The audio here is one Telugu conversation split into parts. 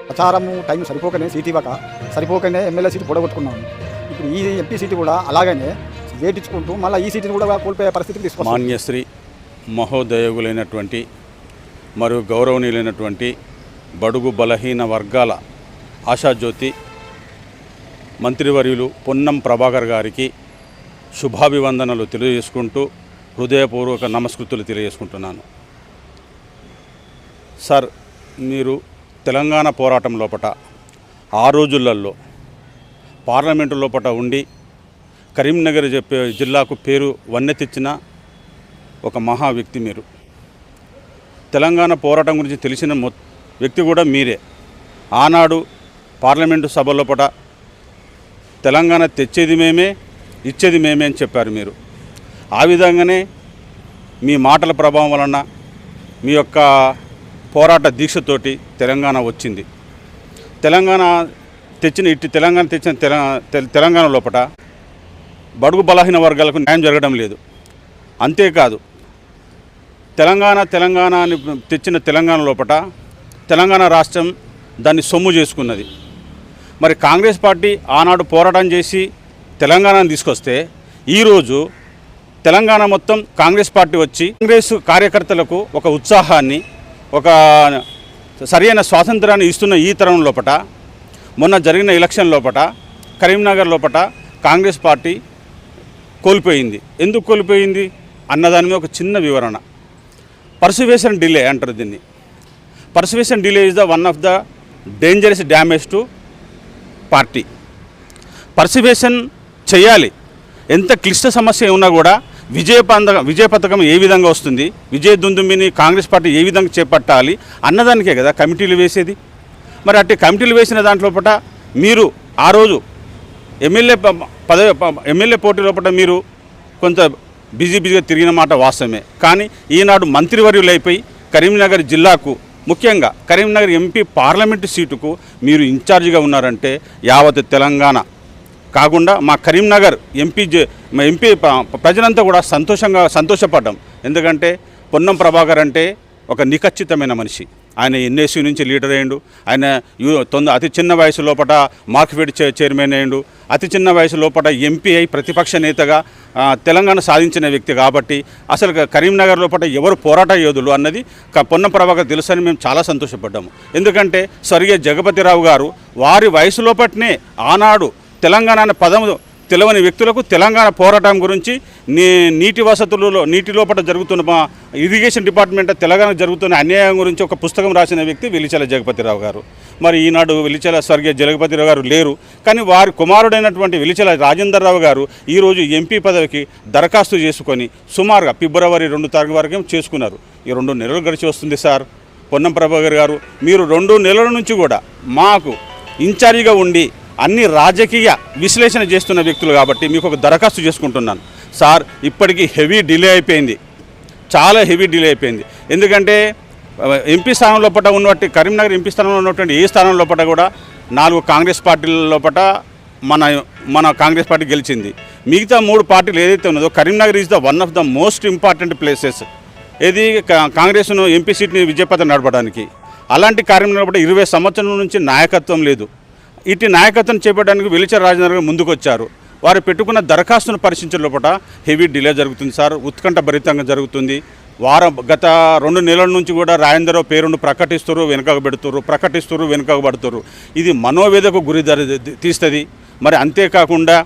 ప్రచారము టైం సరిపోకనే ఎమ్మెల్యే సీటు పొడగొట్టుకున్నాము. ఇప్పుడు ఈ ఎంపీ సీటు కూడా అలాగనే వేటించుకుంటూ మళ్ళీ ఈ సీటును కూడా కోల్పోయే పరిస్థితికి తీసుకొస్తాం. మాన్యశ్రీ మహోదయోగులైనటువంటి మరియు గౌరవనీయులైనటువంటి బడుగు బలహీన వర్గాల ఆశాజ్యోతి మంత్రివర్యులు పొన్నం ప్రభాకర్ గారికి శుభాభివందనలు తెలియజేసుకుంటూ హృదయపూర్వక నమస్కృతులు తెలియజేసుకుంటున్నాను. సార్, మీరు తెలంగాణ పోరాటం లోపట ఆ రోజులలో పార్లమెంటు లోపట ఉండి కరీంనగర్ జిల్లాకు పేరు వన్నె తెచ్చిన ఒక మహా వ్యక్తి మీరు. తెలంగాణ పోరాటం గురించి తెలిసిన వ్యక్తి కూడా మీరే. ఆనాడు పార్లమెంటు సభ లోపట తెలంగాణ తెచ్చేది మేమే, ఇచ్చేది మేమే అని చెప్పారు మీరు. ఆ విధంగానే మీ మాటల ప్రభావం వలన, మీ యొక్క పోరాట దీక్షతోటి తెలంగాణ వచ్చింది. తెలంగాణ తెచ్చిన తెలంగాణ లోపల బడుగు బలహీన వర్గాలకు న్యాయం జరగడం లేదు. అంతేకాదు, తెలంగాణ తెచ్చిన తెలంగాణ లోపల తెలంగాణ రాష్ట్రం దాన్ని సొమ్ము చేసుకున్నది. మరి కాంగ్రెస్ పార్టీ ఆనాడు పోరాటం చేసి తెలంగాణను తీసుకొస్తే ఈరోజు తెలంగాణ మొత్తం కాంగ్రెస్ పార్టీ వచ్చి కాంగ్రెస్ కార్యకర్తలకు ఒక ఉత్సాహాన్ని, ఒక సరైన స్వాతంత్రాన్ని ఇస్తున్న ఈ తరం లోపల మొన్న జరిగిన ఎలక్షన్ లోపల కరీంనగర్ లోపల కాంగ్రెస్ పార్టీ కోల్పోయింది. ఎందుకు కోల్పోయింది అన్నదాని మీద ఒక చిన్న వివరణ. పర్సువేషన్ డిలే అంటారు దీన్ని. Persuasion delay is the one of the dangerous damage to party. Persuasion చేయాలి. ఎంత క్లిష్ట సమస్య ఉన్నా కూడా విజయ పథకం ఏ విధంగా వస్తుంది, విజయ దుందుమిని కాంగ్రెస్ పార్టీ ఏ విధంగా చేపట్టాలి అన్నదానికే కదా కమిటీలు వేసేది. మరి అట్టి కమిటీలు వేసిన దాంట్లో మీరు ఆ రోజు ఎమ్మెల్యే పోటీ లోపల మీరు కొంత బిజీగా తిరిగిన మాట వాస్తవమే. కానీ ఈనాడు మంత్రివర్యులైపోయి కరీంనగర్ జిల్లాకు, ముఖ్యంగా కరీంనగర్ ఎంపీ పార్లమెంటు సీటుకు మీరు ఇన్ఛార్జిగా ఉన్నారంటే యావత్ తెలంగాణ కాకుండా మా కరీంనగర్ ఎంపీ ప్రజలంతా కూడా సంతోషపడ్డాం. ఎందుకంటే పొన్నం ప్రభాకర్ అంటే ఒక నిఖచ్చితమైన మనిషి. ఆయన ఎన్ఎస్యూ నుంచి లీడర్ అయ్యిండు. ఆయన అతి చిన్న వయసు లోపల మార్కెట్ చైర్మన్ అయ్యిండు. అతి చిన్న వయసు లోపల ఎంపీ అయి ప్రతిపక్ష నేతగా తెలంగాణ సాధించిన వ్యక్తి. కాబట్టి అసలు కరీంనగర్ లోపల ఎవరు పోరాట యోధులు అన్నది పొన్నం ప్రభాకర్ తెలుసని మేము చాలా సంతోషపడ్డాము. ఎందుకంటే స్వర్గీయ జగపతిరావు గారు వారి వయసు లోపట్నే ఆనాడు తెలంగాణ అనే పదము తెలవని వ్యక్తులకు తెలంగాణ పోరాటం గురించి, నీటి లోపల జరుగుతున్న ఇరిగేషన్ డిపార్ట్మెంట్ తెలంగాణకు జరుగుతున్న అన్యాయం గురించి ఒక పుస్తకం రాసిన వ్యక్తి వెలిచెల జగపతిరావు గారు. మరి ఈనాడు వెలిచెల స్వర్గీయ జగపతిరావు గారు లేరు. కానీ వారి కుమారుడైనటువంటి వెలిచెల రాజేందర్రావు గారు ఈరోజు ఎంపీ పదవికి దరఖాస్తు చేసుకొని సుమారుగా ఫిబ్రవరి 2 తారీఖు వరకు చేసుకున్నారు. ఈ 2 నెలలు గడిచి వస్తుంది సార్. పొన్నం ప్రభాకర్ గారు, మీరు 2 నెలల నుంచి కూడా మాకు ఇన్ఛార్జిగా ఉండి అన్ని రాజకీయ విశ్లేషణ చేస్తున్న వ్యక్తులు కాబట్టి మీకు ఒక దరఖాస్తు చేసుకుంటున్నాను సార్. ఇప్పటికీ హెవీ డిలే అయిపోయింది, చాలా హెవీ డిలే అయిపోయింది. ఎందుకంటే ఎంపీ స్థానం లోపల ఉన్నటువంటి కరీంనగర్ ఎంపీ స్థానంలో ఉన్నటువంటి ఏ స్థానం లోపల కూడా 4 కాంగ్రెస్ పార్టీల లోపల మన కాంగ్రెస్ పార్టీ గెలిచింది. మిగతా 3 పార్టీలు ఏదైతే ఉన్నదో Karimnagar is the one of the most important places ఏది కాంగ్రెస్ను ఎంపీ సీట్ని విజయపథం నడపడానికి. అలాంటి కరీంనగర్ లోపల 20 సంవత్సరాల నుంచి నాయకత్వం లేదు. ఇటు నాయకత్వం చేపట్టడానికి వెలిచెల రాజేందర్ గారు ముందుకు వచ్చారు. వారు పెట్టుకున్న దరఖాస్తును పరిశీలించడం లోపల హెవీ డిలే జరుగుతుంది సార్. ఉత్కంఠ భరితంగా జరుగుతుంది. గత 2 నెలల నుంచి కూడా రాజేందర్రావు పేరును ప్రకటిస్తున్నారు, వెనుకబడుతున్నారు. ఇది మనోవేదకు గురి తీస్తుంది. మరి అంతేకాకుండా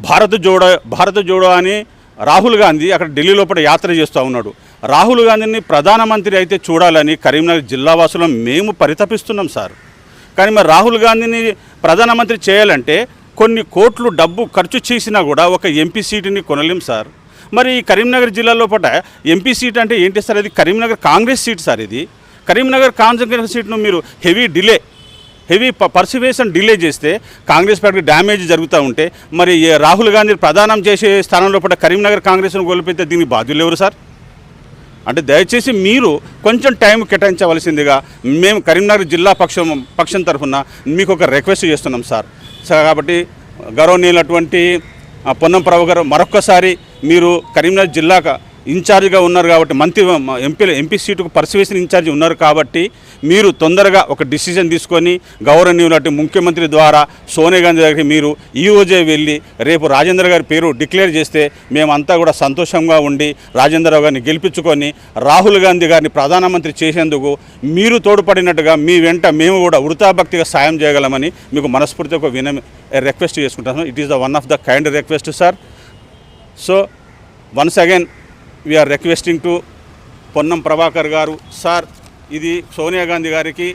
భారత్ జోడో అని రాహుల్ గాంధీ అక్కడ ఢిల్లీ లోపల యాత్ర చేస్తూ ఉన్నాడు. రాహుల్ గాంధీని ప్రధానమంత్రి అయితే చూడాలని కరీంనగర్ జిల్లావాసులం మేము పరితపిస్తున్నాం సార్. కానీ మరి రాహుల్ గాంధీని ప్రధానమంత్రి చేయాలంటే కొన్ని కోట్లు డబ్బు ఖర్చు చేసినా కూడా ఒక ఎంపీ సీటుని కొనలేం సార్. మరి కరీంనగర్ జిల్లా లోపల ఎంపీ సీట్ అంటే ఏంటి సార్? అది కరీంనగర్ కాంగ్రెస్ సీట్ సార్. ఇది కరీంనగర్ కాంగ్రెస్ సీట్ను మీరు హెవీ పర్సువేషన్ డిలే చేస్తే కాంగ్రెస్ పార్టీకి డ్యామేజ్ జరుగుతూ ఉంటే మరి రాహుల్ గాంధీ ప్రధానం చేసే స్థానం లోపల కరీంనగర్ కాంగ్రెస్ను కోల్పోతే దీనికి బాధ్యులు ఎవరు సార్? అంటే దయచేసి మీరు కొంచెం టైం కేటాయించవలసిందిగా మేము కరీంనగర్ జిల్లా పక్షం తరఫున మీకు ఒక రిక్వెస్ట్ చేస్తున్నాం సార్. కాబట్టి గౌరవనీయులటువంటి పొన్నం ప్రభాకర్ గారు మరొక్కసారి మీరు కరీంనగర్ జిల్లాకు ఇన్ఛార్జిగా ఉన్నారు కాబట్టి ఎంపీ సీటుకు పర్సువేషన్ ఇన్ఛార్జి ఉన్నారు కాబట్టి మీరు తొందరగా ఒక డిసిజన్ తీసుకొని గౌరవనీయులటి ముఖ్యమంత్రి ద్వారా సోనియా గాంధీ దగ్గరికి మీరు ఈ రోజే వెళ్ళి రేపు రాజేంద్ర గారి పేరు డిక్లేర్ చేస్తే మేమంతా కూడా సంతోషంగా ఉండి రాజేంద్రరావు గారిని గెలిపించుకొని రాహుల్ గాంధీ గారిని ప్రధానమంత్రి చేసేందుకు మీరు తోడ్పడినట్టుగా మీ వెంట మేము కూడా వృతాభక్తిగా సాయం చేయగలమని మీకు మనస్ఫూర్తిగా ఒక రిక్వెస్ట్ చేసుకుంటాను. It is the one of the kind request sir. So once again we are requesting to Ponnam Prabhakar గారు సార్, ఇది సోనియా గాంధీ గారికి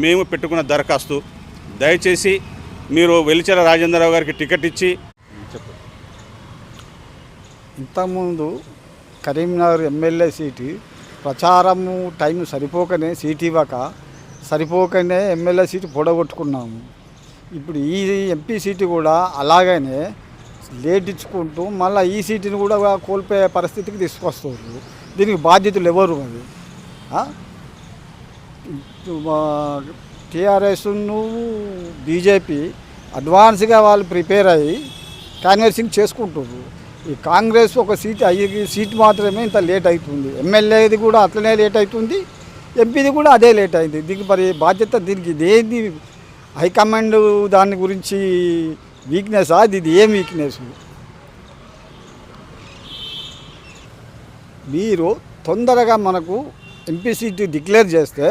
మేము పెట్టుకున్న దరఖాస్తు. దయచేసి మీరు వెలిచెల రాజేంద్రరావు గారికి టికెట్ ఇచ్చి ఇంతకుముందు కరీంనగర్ ఎమ్మెల్యే సీటు ప్రచారము టైం సీటు ఇవ్వక సరిపోకనే ఎమ్మెల్యే సీటు పొడగొట్టుకున్నాము. ఇప్పుడు ఈ ఎంపీ సీటు కూడా అలాగనే లేట్ ఇచ్చుకుంటూ మళ్ళీ ఈ సీటుని కూడా కోల్పోయే పరిస్థితికి తీసుకొస్తారు. దీనికి బాధ్యతలు ఎవరు? అది టీఆర్ఎస్ను బీజేపీ అడ్వాన్స్గా వాళ్ళు ప్రిపేర్ అయ్యి కాన్వర్సింగ్ చేసుకుంటారు. ఈ కాంగ్రెస్ ఒక సీట్ మాత్రమే ఇంత లేట్ అవుతుంది. ఎమ్మెల్యేది కూడా అట్లనే లేట్ అవుతుంది, ఎంపీది కూడా అదే లేట్ అయింది. దీనికి మరి బాధ్యత దీనికి ఇదేంది? హైకమాండ్ దాని గురించి వీక్నెస్ ఇది ఏం వీక్నెస్? మీరు తొందరగా మనకు ఎంపీ సీటు డిక్లేర్ చేస్తే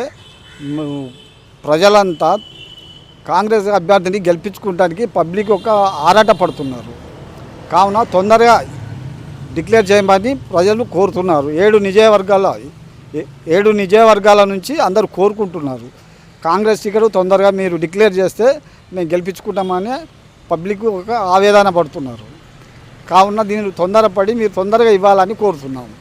ప్రజలంతా కాంగ్రెస్ అభ్యర్థిని గెలిపించుకోవడానికి పబ్లిక్ ఒక ఆరాట పడుతున్నారు. కావున తొందరగా డిక్లేర్ చేయమని ప్రజలు కోరుతున్నారు. 7 నియోజకవర్గాల నుంచి అందరూ కోరుకుంటున్నారు. కాంగ్రెస్ టికెట్ తొందరగా మీరు డిక్లేర్ చేస్తే మేము గెలిపించుకుంటామని పబ్లిక్ ఒక ఆవేదన పడుతున్నారు. కావున దీన్ని తొందరపడి మీరు తొందరగా ఇవ్వాలని కోరుతున్నాము.